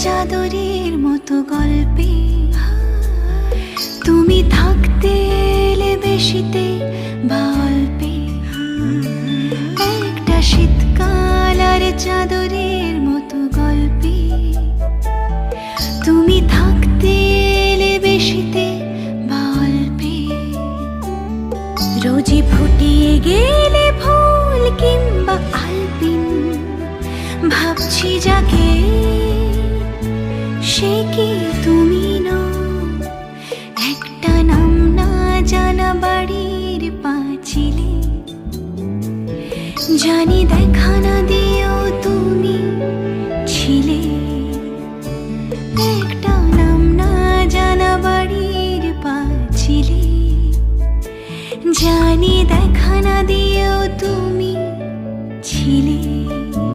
চাদরের মতো গল্পে তুমি থাকতে এলে বেশিতে বা অল্পে। একটা শীতকাল আর চাদরের মতো গল্পে তুমি থাকতে এলে বেশিতে বা অল্পে। রোজই ফুটিয়ে গেলে ফুল কিংবা আলপিন, ভাবছি যাকে সে কি তুমি নও। একটা নাম না জানা বাড়ির পাঁচিলে জানি দেখা না দিয়ে